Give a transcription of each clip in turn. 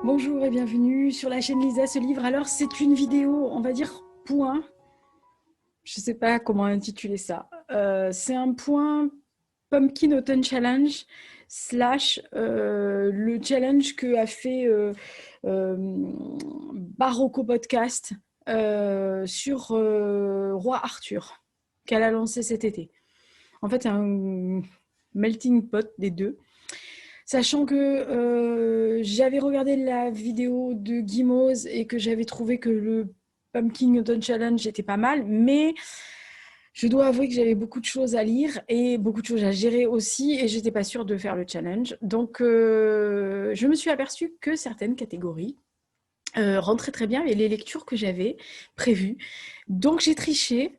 Bonjour et bienvenue sur la chaîne Lisa ce livre. Alors c'est une vidéo, on va dire point. Je ne sais pas comment intituler ça. C'est un point Pumpkin Autumn Challenge slash le challenge que a fait Barocco Podcast sur Roi Arthur qu'elle a lancé cet été. En fait, c'est un melting pot des deux. Sachant que j'avais regardé la vidéo de Guimauze et que j'avais trouvé que le Pumpkin Autumn Challenge était pas mal, mais je dois avouer que j'avais beaucoup de choses à lire et beaucoup de choses à gérer aussi et j'étais pas sûre de faire le challenge. Donc je me suis aperçue que certaines catégories rentraient très bien avec les lectures que j'avais prévues. Donc j'ai triché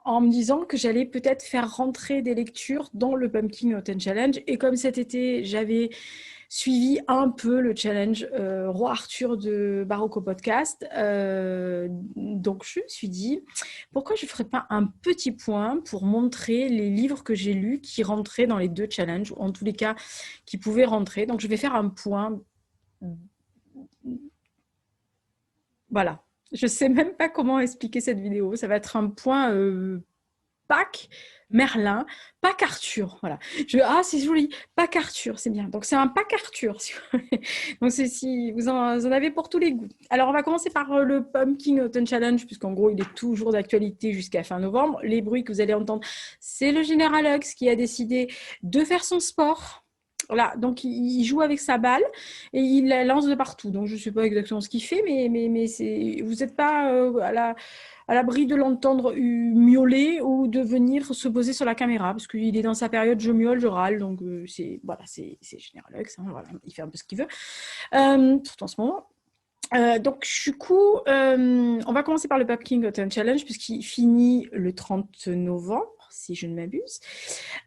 en me disant que j'allais peut-être faire rentrer des lectures dans le Pumpkin Autumn Challenge. Et comme cet été, j'avais suivi un peu le challenge Roi Arthur de Barocco Podcast, donc je me suis dit, pourquoi je ne ferais pas un petit point pour montrer les livres que j'ai lus qui rentraient dans les deux challenges, ou en tous les cas, qui pouvaient rentrer. Donc je vais faire un point. Voilà. Je ne sais même pas comment expliquer cette vidéo. Ça va être un point Pâques, Merlin, Pâques Arthur. Voilà. C'est joli. Pâques Arthur, c'est bien. Donc, c'est un Pâques Arthur. Donc, si vous en avez pour tous les goûts. Alors, on va commencer par le Pumpkin Autumn Challenge, puisqu'en gros, il est toujours d'actualité jusqu'à fin novembre. Les bruits que vous allez entendre, c'est le général Hux qui a décidé de faire son sport. Voilà, donc il joue avec sa balle et il la lance de partout. Donc je ne sais pas exactement ce qu'il fait, mais vous n'êtes pas à l'abri de l'entendre miauler ou de venir se poser sur la caméra, parce qu'il est dans sa période je miaule, je râle, donc c'est Général Hux, hein, voilà, il fait un peu ce qu'il veut, surtout en ce moment. Donc, du coup, on va commencer par le Pumpkin Autumn Challenge, puisqu'il finit le 30 novembre, si je ne m'abuse.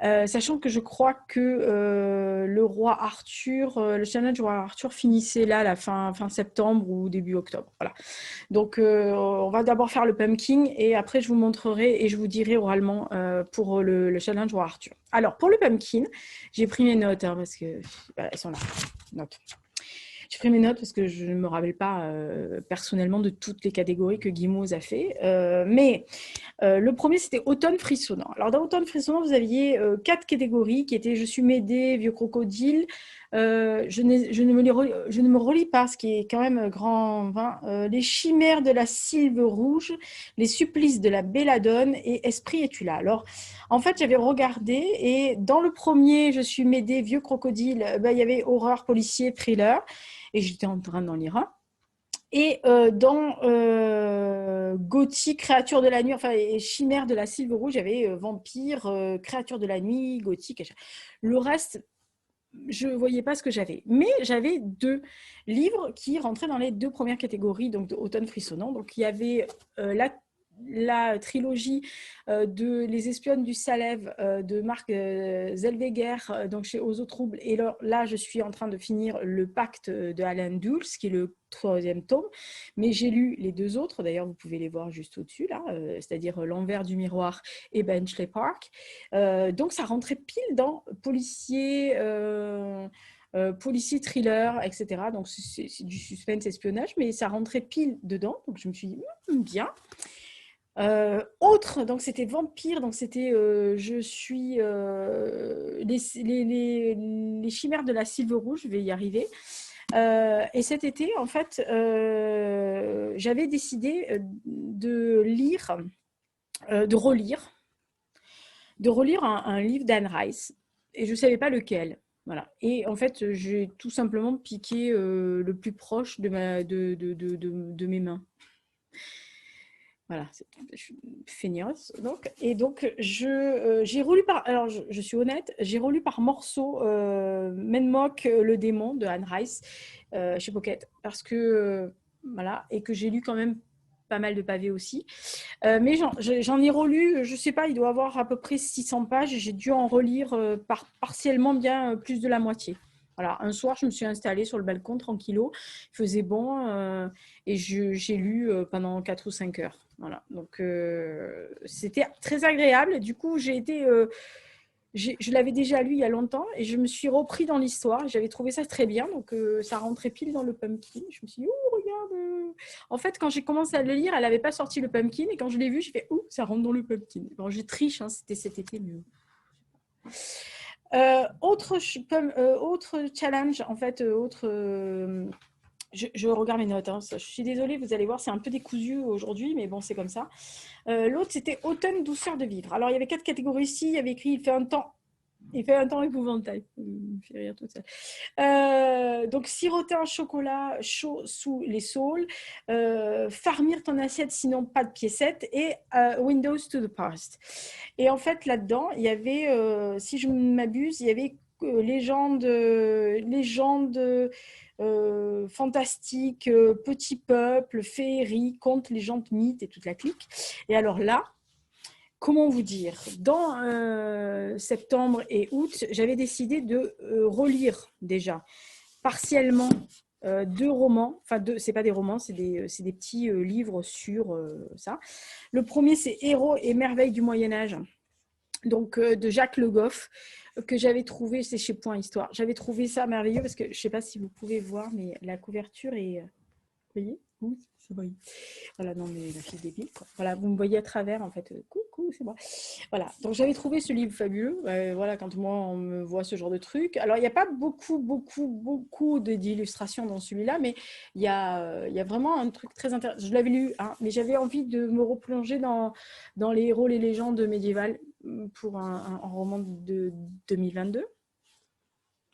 Sachant que je crois que le Roi Arthur, le challenge Roi Arthur finissait là, la fin septembre ou début octobre. Voilà. Donc, on va d'abord faire le pumpkin et après, je vous montrerai et je vous dirai oralement pour le challenge Roi Arthur. Alors, pour le pumpkin, j'ai pris mes notes parce que elles sont là. Notes. J'ai pris mes notes parce que je ne me rappelle pas personnellement de toutes les catégories que Guimauze a fait. Mais le premier, c'était Automne frissonnant. Alors, dans Automne frissonnant, vous aviez 4 catégories qui étaient Je suis Médée, Vieux crocodile. Je ne me relis pas, ce qui est quand même grand vin. Les chimères de la sylve rouge, les supplices de la belladone et Esprit es-tu là. Alors, en fait, j'avais regardé et dans le premier, Je suis Médée, Vieux crocodile, il y avait horreur, policier, thriller et j'étais en train d'en lire un. Et dans Gothique, créature de la nuit, enfin, et chimère de la sylve rouge, il y avait vampire, créature de la nuit, gothique. Le reste, je ne voyais pas ce que j'avais. Mais j'avais 2 livres qui rentraient dans les 2 premières catégories, donc d'automne frissonnant. Donc il y avait la trilogie de Les espionnes du Salève de Marc Zellweger, donc chez Ozo Trouble. Et là, je suis en train de finir Le Pacte de Alan Dulles, qui est le 3e tome. Mais j'ai lu les 2 autres, d'ailleurs, vous pouvez les voir juste au-dessus, là, c'est-à-dire L'envers du miroir et Bletchley Park. Donc, ça rentrait pile dans policier. Policier, thriller, etc. Donc, c'est du suspense, espionnage, mais ça rentrait pile dedans. Donc, je me suis dit, bien. Autre, donc c'était vampire, donc c'était je suis les chimères de la sylve rouge, je vais y arriver. Et cet été, en fait, j'avais décidé de lire, de relire un livre d'Anne Rice, et je ne savais pas lequel. Voilà. Et en fait, j'ai tout simplement piqué le plus proche de mes mains. Voilà, je suis feignasse. Donc, et donc, j'ai relu par. Alors, je suis honnête, j'ai relu par morceaux Menmock, le démon de Anne Rice chez Pocket, parce que. Voilà, et que j'ai lu quand même pas mal de pavés aussi. Mais j'en ai relu, je ne sais pas, il doit avoir à peu près 600 pages. J'ai dû en relire partiellement bien plus de la moitié. Voilà, un soir, je me suis installée sur le balcon tranquillo, il faisait bon et j'ai lu pendant 4 ou 5 heures. Voilà, donc c'était très agréable. Du coup, j'ai été je l'avais déjà lu il y a longtemps et je me suis repris dans l'histoire. J'avais trouvé ça très bien, donc ça rentrait pile dans le pumpkin. Je me suis dit, oh, regarde. En fait, quand j'ai commencé à le lire, elle n'avait pas sorti le pumpkin et quand je l'ai vu, j'ai fait, oh, ça rentre dans le pumpkin. Bon, je triche, hein, c'était cet été mieux. Autre challenge, en fait, je regarde mes notes, hein. Je suis désolée, vous allez voir, c'est un peu décousu aujourd'hui, mais bon, c'est comme ça. L'autre, c'était automne, douceur de vivre. Alors, il y avait 4 catégories ici. Il y avait écrit, il fait un temps épouvantail. Il me fait rire tout ça. Donc, siroter un chocolat chaud sous les saules, farmir ton assiette, sinon pas de piécettes, et Windows to the Past. Et en fait, là-dedans, il y avait, si je ne m'abuse, il y avait légende fantastique, petit peuple, féerie, contes, légendes, mythes et toute la clique. Et alors là, comment vous dire, dans septembre et août, j'avais décidé de relire déjà partiellement 2 romans, enfin c'est pas des romans, c'est des petits livres sur ça. Le premier, c'est Héros et merveilles du Moyen-Âge, donc de Jacques Le Goff, que j'avais trouvé, c'est chez Point Histoire. J'avais trouvé ça merveilleux parce que je ne sais pas si vous pouvez voir, mais la couverture est, vous voyez, c'est vrai. Voilà, non, mais la fille débile, quoi. Voilà, vous me voyez à travers, en fait. Coucou, c'est moi. Voilà, donc j'avais trouvé ce livre fabuleux. Voilà, quand moi, on me voit ce genre de truc. Alors, il n'y a pas beaucoup d'illustrations dans celui-là, mais il y a vraiment un truc très intéressant. Je l'avais lu, hein, mais j'avais envie de me replonger dans les héros, les légendes médiévales pour un roman de 2022.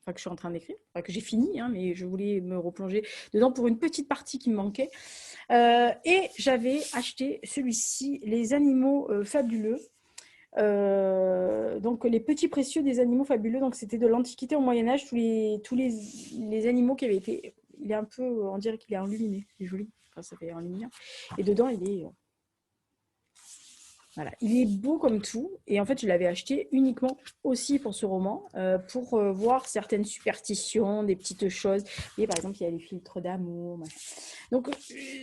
Enfin, que je suis en train d'écrire, enfin, que j'ai fini, hein, mais je voulais me replonger dedans pour une petite partie qui me manquait. Et j'avais acheté celui-ci, Les animaux fabuleux. Donc les petits précieux des animaux fabuleux. Donc c'était de l'Antiquité au Moyen-Âge, tous les animaux qui avaient été. Il est un peu, on dirait qu'il est enluminé, c'est joli. Enfin, ça fait enluminure. Et dedans, il est. Voilà, il est beau comme tout. Et en fait, je l'avais acheté uniquement aussi pour ce roman, pour voir certaines superstitions, des petites choses. Et par exemple, il y a les filtres d'amour. Machin. Donc,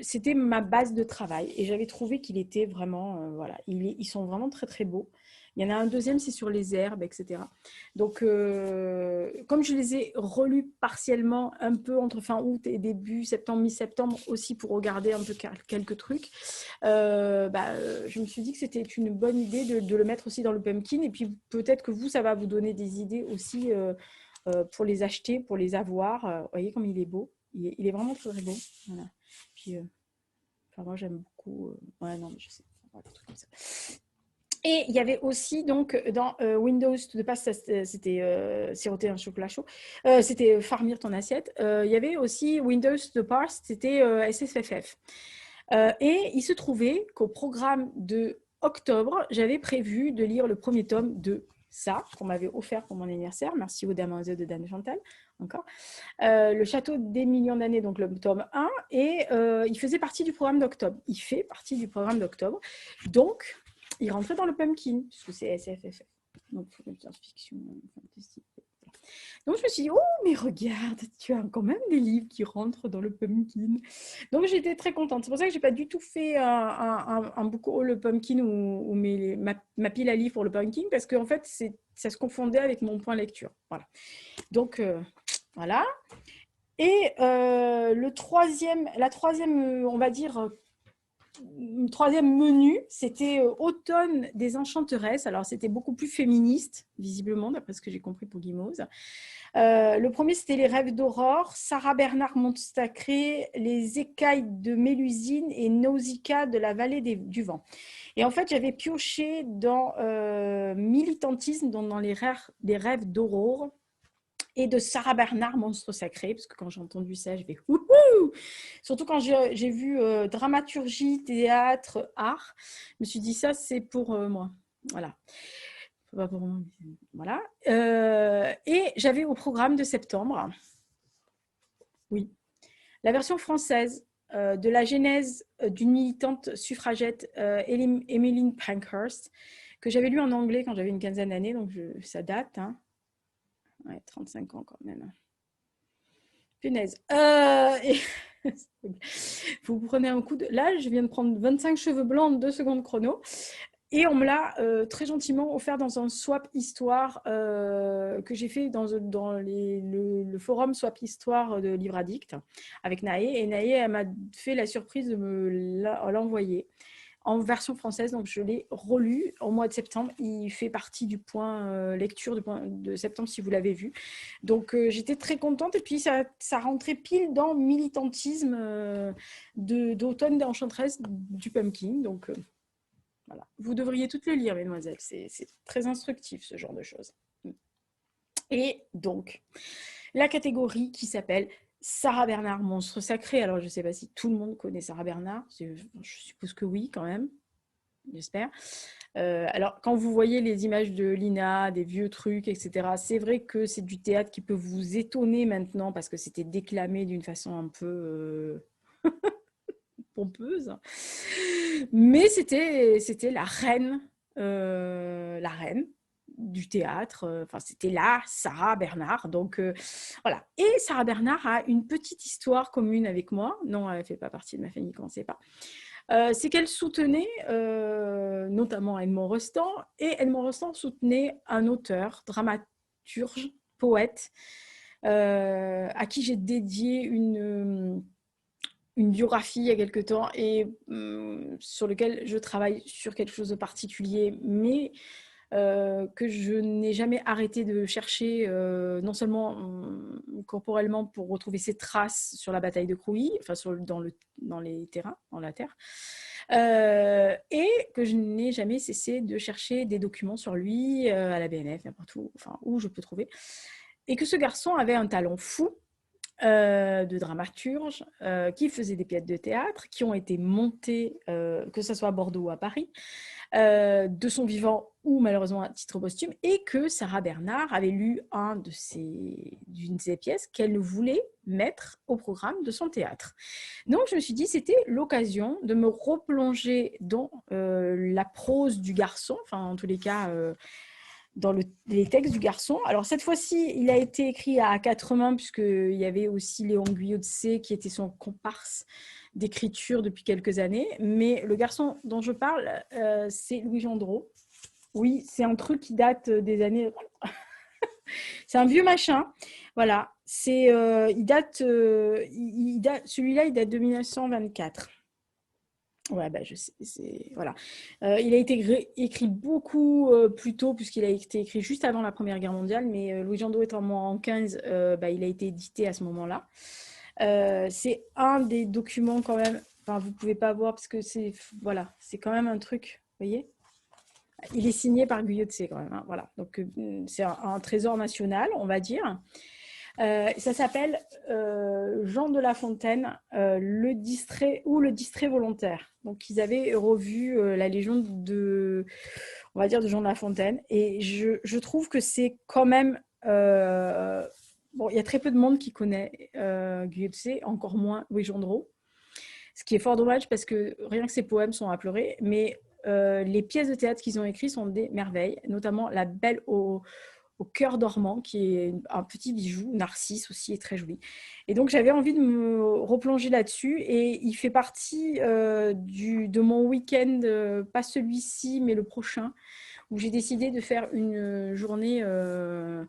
c'était ma base de travail. Et j'avais trouvé qu'il était vraiment, voilà, ils sont vraiment très, très beaux. Il y en a un deuxième, c'est sur les herbes, etc. Donc, comme je les ai relus partiellement, un peu entre fin août et début septembre, mi-septembre, aussi pour regarder un peu quelques trucs, je me suis dit que c'était une bonne idée de le mettre aussi dans le pumpkin. Et puis, peut-être que vous, ça va vous donner des idées aussi pour les acheter, pour les avoir. Vous voyez comme il est beau. Il est vraiment très, très beau. Voilà. Puis, enfin, moi, j'aime beaucoup. Ouais, non, mais je sais. Des trucs comme ça. Et il y avait aussi, donc, dans Windows to the Past, c'était siroter un chocolat chaud, c'était farmir ton assiette. Il y avait aussi Windows to the Past, c'était SSFF. Et il se trouvait qu'au programme de octobre, j'avais prévu de lire le premier tome de ça, qu'on m'avait offert pour mon anniversaire. Merci aux Damoiselles de Dan Chantal, encore. Le château des millions d'années, donc le tome 1. Et il faisait partie du programme d'octobre. Il fait partie du programme d'octobre. Donc, il rentrait dans le pumpkin, puisque c'est SFFF. Donc, science-fiction, fantastique. Donc, je me suis dit, oh, mais regarde, tu as quand même des livres qui rentrent dans le pumpkin. Donc, j'étais très contente. C'est pour ça que je n'ai pas du tout fait un book haul le pumpkin ou ma pile à livres pour le pumpkin, parce qu'en fait, ça se confondait avec mon point lecture. Voilà. Donc, voilà. Et la troisième, on va dire, troisième menu, c'était Automne des Enchanteresses. Alors, c'était beaucoup plus féministe, visiblement, d'après ce que j'ai compris pour Guimauve. Le premier, c'était Les Rêves d'Aurore, Sarah Bernard Montstacré, Les Écailles de Mélusine et Nausicaa de la Vallée du Vent. Et en fait, j'avais pioché dans Militantisme, dans les Rêves d'Aurore, et de Sarah Bernard, Monstre Sacré, parce que quand j'ai entendu ça, je vais wouhou. Surtout quand j'ai vu dramaturgie, théâtre, art, je me suis dit ça, c'est pour moi. Voilà. Pas pour moi, mais voilà. Et j'avais au programme de septembre, oui, la version française de la genèse d'une militante suffragette, Emmeline Pankhurst, que j'avais lu en anglais quand j'avais une quinzaine d'années, donc ça date, hein. Ouais, 35 ans quand même. Punaise. Vous prenez un coup de... Là, je viens de prendre 25 cheveux blancs en 2 secondes chrono. Et on me l'a très gentiment offert dans un swap histoire que j'ai fait dans le forum swap histoire de Livre Addict avec Naé. Et Naé, elle m'a fait la surprise de me l'envoyer en version française. Donc, je l'ai relu au mois de septembre. Il fait partie du point lecture de septembre, si vous l'avez vu. Donc, j'étais très contente. Et puis, ça rentrait pile dans militantisme d'automne d'Enchantress du Pumpkin. Donc, voilà. Vous devriez toutes le lire, mesdemoiselles. C'est très instructif, ce genre de choses. Et donc, la catégorie qui s'appelle Sarah Bernard, monstre sacré. Alors, je ne sais pas si tout le monde connaît Sarah Bernard. Je suppose que oui, quand même. J'espère. Alors, quand vous voyez les images de Lina, des vieux trucs, etc., c'est vrai que c'est du théâtre qui peut vous étonner maintenant parce que c'était déclamé d'une façon un peu pompeuse. Mais c'était la reine du théâtre. Enfin, c'était là Sarah Bernard. Donc, voilà. Et Sarah Bernard a une petite histoire commune avec moi. Non, elle ne fait pas partie de ma famille, comment c'est pas. C'est qu'elle soutenait notamment Edmond Rostand. Et Edmond Rostand soutenait un auteur, dramaturge, poète, à qui j'ai dédié une biographie il y a quelque temps et sur lequel je travaille sur quelque chose de particulier, mais que je n'ai jamais arrêté de chercher, non seulement corporellement pour retrouver ses traces sur la bataille de Crouy, enfin dans les terrains, dans la terre, et que je n'ai jamais cessé de chercher des documents sur lui à la BNF, n'importe où, enfin où je peux trouver, et que ce garçon avait un talent fou de dramaturge qui faisaient des pièces de théâtre qui ont été montées, que ce soit à Bordeaux ou à Paris, de son vivant ou malheureusement à titre posthume, et que Sarah Bernard avait lu d'une de ses pièces qu'elle voulait mettre au programme de son théâtre. Donc je me suis dit c'était l'occasion de me replonger dans la prose du garçon, enfin en tous les cas dans les textes du garçon. Alors cette fois-ci, il a été écrit à quatre mains, puisqu'il y avait aussi Léon Guyot de C, qui était son comparse d'écriture depuis quelques années. Mais le garçon dont je parle, c'est Louis Gendreau. Oui, c'est un truc qui date des années... C'est un vieux machin. Voilà. Celui-là, il date de 1924. Ouais, bah, je sais, voilà. Il a été écrit beaucoup plus tôt, puisqu'il a été écrit juste avant la Première Guerre mondiale, mais Louis Gendreau étant mort en 15, bah, il a été édité à ce moment-là. C'est un des documents quand même, enfin, vous ne pouvez pas voir, parce que voilà, c'est quand même un truc, vous voyez. Il est signé par Guyot de C quand même, hein, voilà. Donc, c'est un trésor national, on va dire. Ça s'appelle Jean de La Fontaine, le distrait volontaire. Donc, ils avaient revu la légende on va dire, de Jean de La Fontaine. Et je trouve que c'est quand même... bon, il y a très peu de monde qui connaît Guyot de C, encore moins Louis Gendreau. Ce qui est fort dommage parce que rien que ses poèmes sont à pleurer. Mais les pièces de théâtre qu'ils ont écrites sont des merveilles, notamment La Belle au cœur dormant, qui est un petit bijou. Narcisse aussi est très joli. Et donc, j'avais envie de me replonger là-dessus. Et il fait partie de mon week-end, pas celui-ci, mais le prochain, où j'ai décidé de faire une journée, on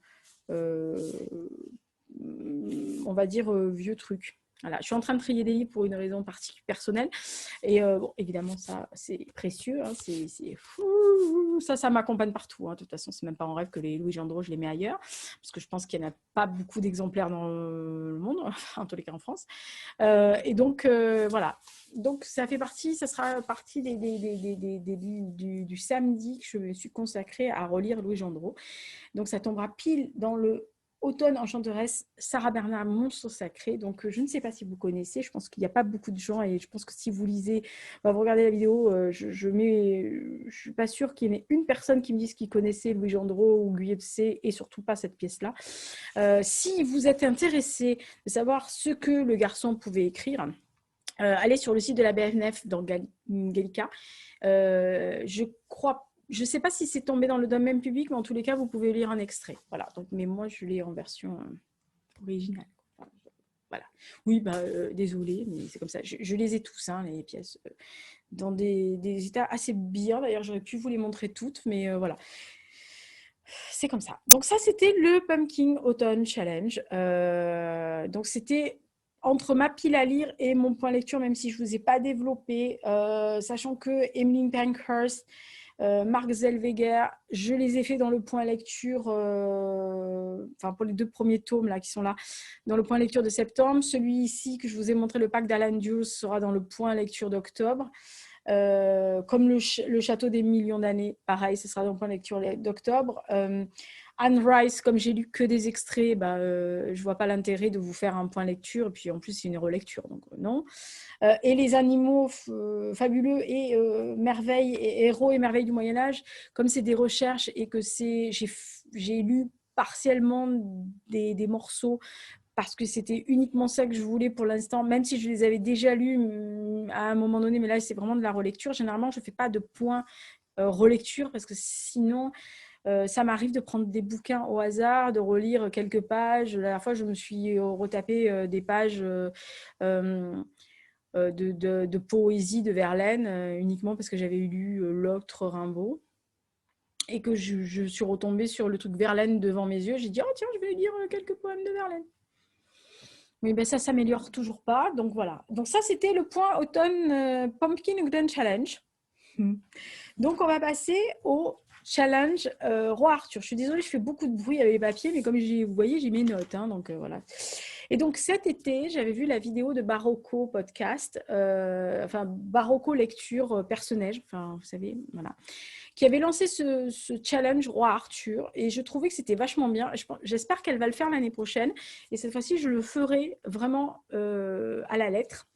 va dire, vieux truc. Voilà. Je suis en train de trier des livres pour une raison particulière personnelle. Et bon, évidemment, ça, c'est précieux. Hein, c'est fou. Ça m'accompagne partout. Hein. De toute façon, c'est même pas en rêve que les Louis Gendreau, je les mets ailleurs. Parce que je pense qu'il n'y en a pas beaucoup d'exemplaires dans le monde, en tous les cas en France. Et donc, voilà. Donc, ça sera partie du samedi que je me suis consacrée à relire Louis Gendreau. Donc, ça tombera pile dans le Automne Enchanteresse, Sarah Bernard, Monstre sacré. Donc, je ne sais pas si vous connaissez. Je pense qu'il n'y a pas beaucoup de gens. Et je pense que si vous lisez, vous regardez la vidéo, je ne suis pas sûre qu'il y ait une personne qui me dise qu'il connaissait Louis Gendreau ou Guyot de C, et surtout pas cette pièce-là. Si vous êtes intéressé de savoir ce que le garçon pouvait écrire, allez sur le site de la BNF dans Gallica. Je ne sais pas si c'est tombé dans le domaine public, mais en tous les cas, vous pouvez lire un extrait. Voilà. Donc, mais moi, je l'ai en version originale. Voilà. Oui, bah, désolée, mais c'est comme ça. Je les ai tous, hein, les pièces, dans des états assez bien. D'ailleurs, j'aurais pu vous les montrer toutes, mais voilà. C'est comme ça. Donc ça, c'était le Pumpkin Autumn Challenge. Donc c'était entre ma pile à lire et mon point lecture, même si je ne vous ai pas développé, sachant que Emmeline Pankhurst, Marc Zellweger, je les ai fait dans le point lecture, enfin pour les 2 premiers tomes là qui sont là, dans le point lecture de septembre. Celui ici que je vous ai montré, le pack d'Alan Dewars, sera dans le point lecture d'octobre. Comme le château des millions d'années, pareil, ce sera dans le point lecture d'octobre. Anne Rice, comme j'ai lu que des extraits, bah, je vois pas l'intérêt de vous faire un point lecture, et puis en plus c'est une relecture, donc non. Et les animaux fabuleux et merveilles et héros et merveilles du Moyen-Âge, comme c'est des recherches et que j'ai lu partiellement des morceaux parce que c'était uniquement ça que je voulais pour l'instant, même si je les avais déjà lus à un moment donné, mais là c'est vraiment de la relecture. Généralement, je ne fais pas de point relecture parce que sinon, ça m'arrive de prendre des bouquins au hasard, de relire quelques pages. La dernière fois, je me suis retapé des pages de poésie de Verlaine, uniquement parce que j'avais lu L'Autre Rimbaud et que je suis retombée sur le truc Verlaine devant mes yeux. J'ai dit, oh tiens, je vais lire quelques poèmes de Verlaine. Oui, ben ça s'améliore toujours pas. Donc voilà. Donc ça, c'était le point automne Pumpkin Autumn Challenge. Donc on va passer au challenge Roi Arthur. Je suis désolée, je fais beaucoup de bruit avec les papiers, mais comme vous voyez, j'ai mes notes. Hein, donc voilà. Et donc cet été, j'avais vu la vidéo de Barocco Podcast, enfin Barocco Lecture personnelle, enfin vous savez, voilà, qui avait lancé ce challenge Roi Arthur. Et je trouvais que c'était vachement bien. J'espère qu'elle va le faire l'année prochaine. Et cette fois-ci, je le ferai vraiment à la lettre.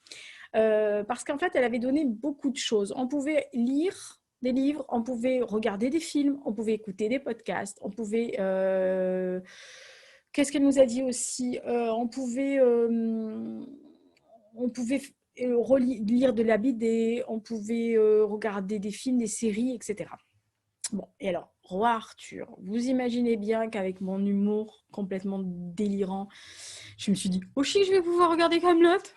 Parce qu'en fait, elle avait donné beaucoup de choses. On pouvait lire des livres, on pouvait regarder des films, on pouvait écouter des podcasts, on pouvait... Qu'est-ce qu'elle nous a dit aussi on pouvait lire de la BD, on pouvait regarder des films, des séries, etc. Bon, et alors, Roi Arthur, vous imaginez bien qu'avec mon humour complètement délirant, je me suis dit, oh chic, je vais pouvoir regarder Kaamelott,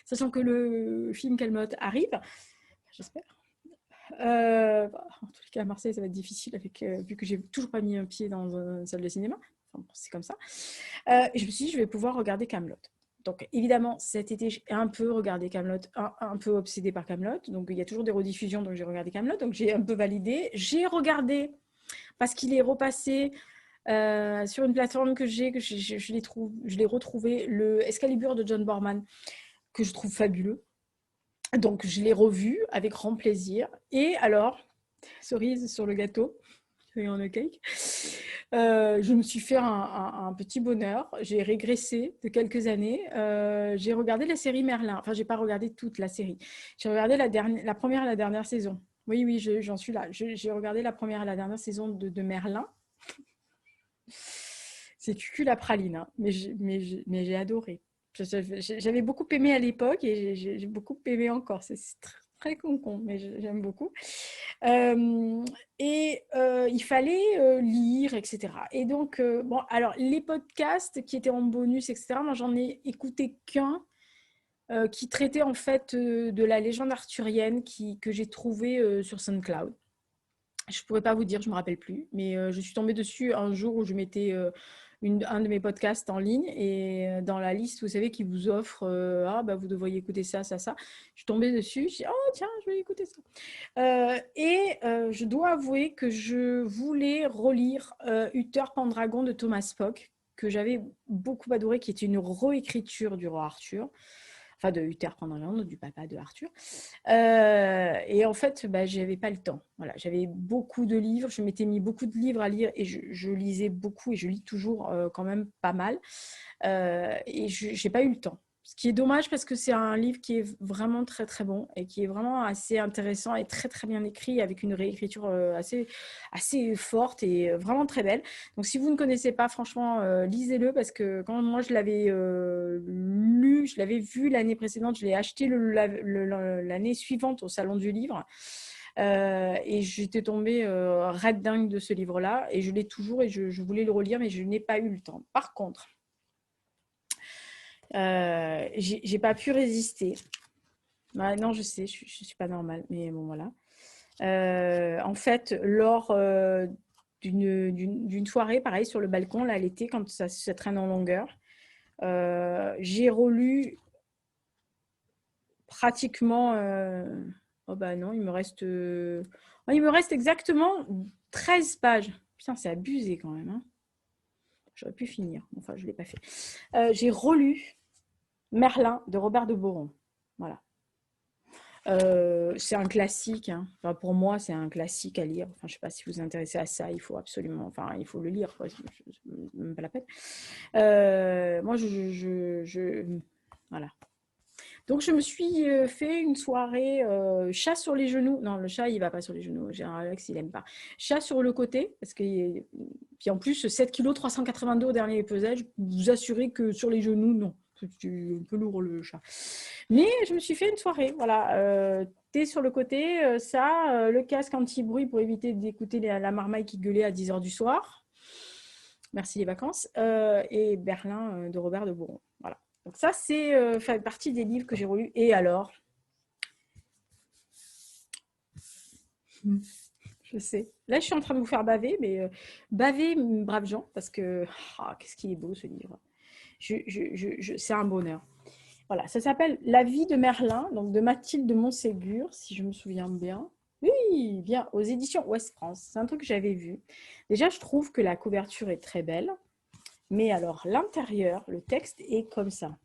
sachant que le film Kaamelott arrive, j'espère. En tous les cas, à Marseille, ça va être difficile vu que j'ai toujours pas mis un pied dans une salle de cinéma. Enfin, c'est comme ça. Et je me suis dit, je vais pouvoir regarder Kaamelott. Donc évidemment, cet été, j'ai un peu regardé Kaamelott, un peu obsédée par Kaamelott. Donc il y a toujours des rediffusions, donc j'ai regardé Kaamelott. Donc j'ai un peu validé. J'ai regardé parce qu'il est repassé sur une plateforme que je l'ai retrouvé, le Excalibur de John Borman, que je trouve fabuleux. Donc je l'ai revu avec grand plaisir. Et alors, cerise sur le gâteau, on the cake, je me suis fait un petit bonheur. J'ai régressé de quelques années. J'ai regardé la série Merlin. Enfin, j'ai pas regardé toute la série. J'ai regardé la première et la dernière saison. Oui, oui, j'en suis là. J'ai regardé la première et la dernière saison de Merlin. C'est cucu la praline, hein. Mais j'ai adoré. J'avais beaucoup aimé à l'époque et j'ai beaucoup aimé encore. C'est très con, mais j'aime beaucoup. Il fallait lire, etc. Et donc, bon, alors les podcasts qui étaient en bonus, etc., moi j'en ai écouté qu'un qui traitait en fait de la légende arthurienne que j'ai trouvé sur SoundCloud. Je ne pourrais pas vous dire, je ne me rappelle plus, mais je suis tombée dessus un jour où je mettais un de mes podcasts en ligne et dans la liste, vous savez, qui vous offre ah bah vous devriez écouter ça, ça, ça. Je suis tombée dessus, je dis oh tiens, je vais écouter ça. Je dois avouer que je voulais relire Uther Pendragon de Thomas Spock, que j'avais beaucoup adoré, qui est une réécriture du roi Arthur. Enfin, de Uther Pendragon, du papa de Arthur. Et en fait, bah, j'avais pas le temps. Voilà, j'avais beaucoup de livres, je m'étais mis beaucoup de livres à lire et je lisais beaucoup et je lis toujours quand même pas mal. Et je n'ai pas eu le temps. Ce qui est dommage parce que c'est un livre qui est vraiment très très bon et qui est vraiment assez intéressant et très très bien écrit avec une réécriture assez forte et vraiment très belle. Donc si vous ne connaissez pas, franchement, lisez-le parce que quand moi je l'avais lu, je l'avais vu l'année précédente, je l'ai acheté l'année suivante au Salon du Livre. Et j'étais tombée raide dingue de ce livre-là et je l'ai toujours et je voulais le relire mais je n'ai pas eu le temps. Par contre, J'ai pas pu résister. Ouais, non, je sais, je suis pas normale, mais bon, voilà. En fait, lors d'une soirée, pareil, sur le balcon, là, l'été, quand ça traîne en longueur, j'ai relu pratiquement... oh bah non, il me reste exactement 13 pages. Putain, c'est abusé quand même, hein. J'aurais pu finir. Enfin, je ne l'ai pas fait. J'ai relu Merlin de Robert de Boron. Voilà. C'est un classique. Hein. Enfin, pour moi, c'est un classique à lire. Enfin, je ne sais pas si vous vous intéressez à ça. Il faut absolument... Enfin, il faut le lire. Même pas la peine. Moi, voilà. Donc, je me suis fait une soirée chat sur les genoux. Non, le chat, il va pas sur les genoux. J'ai un Alex, il aime pas. Chat sur le côté, parce que puis en plus, 7 kg 382 au dernier pesage, vous assurez que sur les genoux, non. C'est un peu lourd le chat. Mais je me suis fait une soirée, voilà. Thé sur le côté, le casque anti-bruit pour éviter d'écouter la marmaille qui gueulait à 10h du soir. Merci les vacances. Et Berlin de Robert de Boron. Voilà. Donc ça, c'est fait partie des livres que j'ai relus. Et alors, je sais. Là, je suis en train de vous faire baver, mais baver, braves gens, parce que qu'est-ce qu'il est beau ce livre. C'est un bonheur. Voilà, ça s'appelle La vie de Merlin, donc de Mathilde Montségur, si je me souviens bien. Oui, bien, aux éditions Ouest France. C'est un truc que j'avais vu. Déjà, je trouve que la couverture est très belle. Mais alors, l'intérieur, le texte est comme ça.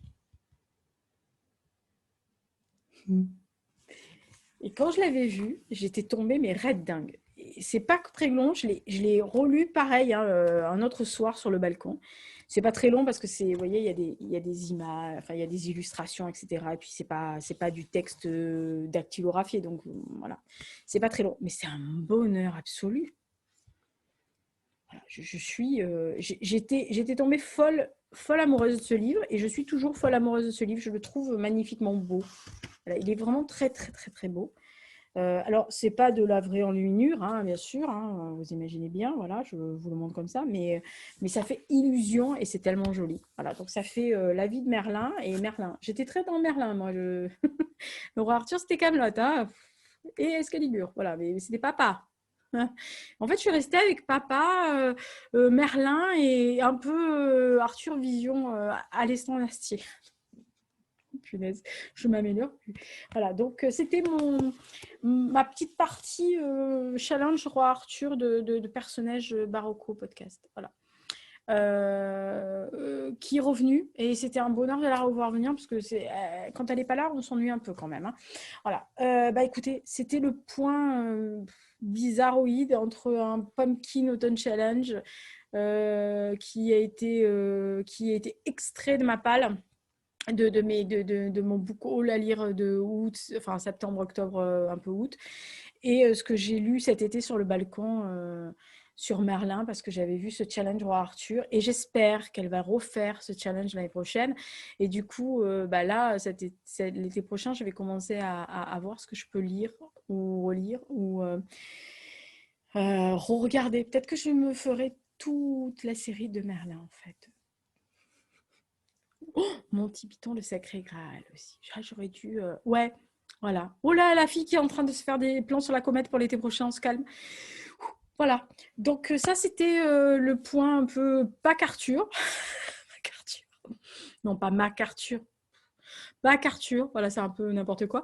Et quand je l'avais vu, j'étais tombée, mais raide dingue. C'est pas très long, je l'ai relu pareil hein, un autre soir sur le balcon. C'est pas très long parce que c'est, vous voyez, il y a des images, enfin, il y a des illustrations, etc. Et puis c'est pas du texte dactylographié, donc voilà. C'est pas très long, mais c'est un bonheur absolu. Voilà, j'étais tombée folle amoureuse de ce livre et je suis toujours folle amoureuse de ce livre. Je le trouve magnifiquement beau. Voilà, il est vraiment très, très, très, très beau. Alors, c'est pas de la vraie enluminure, hein, bien sûr, hein, vous imaginez bien, voilà, je vous le montre comme ça, mais ça fait illusion et c'est tellement joli. Voilà, donc ça fait la vie de Merlin et Merlin. J'étais très dans Merlin, moi. Le roi Arthur, c'était Camelot, hein, et Excalibur, voilà, mais c'était papa. Hein. En fait, je suis restée avec papa, Merlin et un peu Arthur Vision à l'Estan Astier. Punaise, je m'améliore. Voilà, donc c'était ma petite partie challenge Roi Arthur de personnages baroque podcast. Voilà. Qui est revenue et c'était un bonheur de la revoir venir parce que quand elle n'est pas là, on s'ennuie un peu quand même. Hein. Voilà. Bah écoutez, c'était le point bizarroïde entre un Pumpkin Autumn Challenge qui a été extrait de ma palle de mon book haul à lire de août, enfin septembre, octobre, un peu août, et ce que j'ai lu cet été sur le balcon sur Merlin, parce que j'avais vu ce challenge Roi Arthur, et j'espère qu'elle va refaire ce challenge l'année prochaine. Et du coup, bah là, l'été prochain, je vais commencer à voir ce que je peux lire ou relire ou re-regarder. Peut-être que je me ferai toute la série de Merlin, en fait. Oh, Monty Python, le Sacré Graal aussi. J'aurais dû... Ouais, voilà. Oh là, la fille qui est en train de se faire des plans sur la comète pour l'été prochain, on se calme. Voilà. Donc ça, c'était le point un peu Arthur. Arthur. Non, pas MacArthur. Arthur. Voilà, c'est un peu n'importe quoi.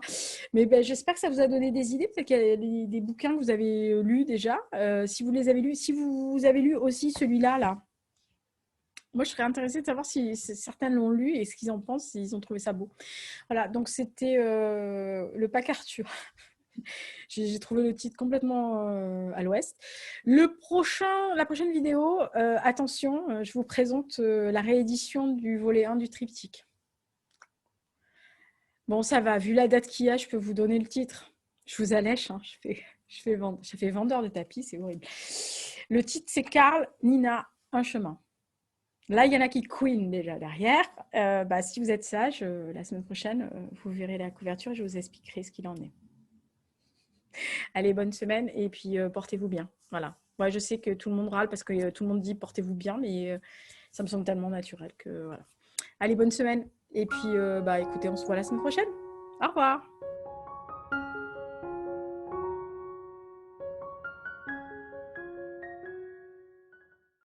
Mais ben, j'espère que ça vous a donné des idées. Peut-être qu'il y a des bouquins que vous avez lus déjà. Si vous les avez lus, si vous avez lu aussi celui-là, là. Moi, je serais intéressée de savoir si certains l'ont lu et ce qu'ils en pensent, s'ils ont trouvé ça beau. Voilà, donc c'était le pack Arthur. J'ai trouvé le titre complètement à l'ouest. La prochaine vidéo, attention, je vous présente la réédition du volet 1 du triptyque. Bon, ça va, vu la date qu'il y a, je peux vous donner le titre. Je vous allèche, hein, je fais vendeur de tapis, c'est horrible. Le titre, c'est Karl, Nina, un chemin. Là, il y en a qui queen déjà derrière. Bah, si vous êtes sage, la semaine prochaine, vous verrez la couverture et je vous expliquerai ce qu'il en est. Allez, bonne semaine et puis portez-vous bien. Voilà. Moi, je sais que tout le monde râle parce que tout le monde dit portez-vous bien, mais ça me semble tellement naturel que voilà. Allez, bonne semaine. Et puis, bah, écoutez, on se voit la semaine prochaine. Au revoir.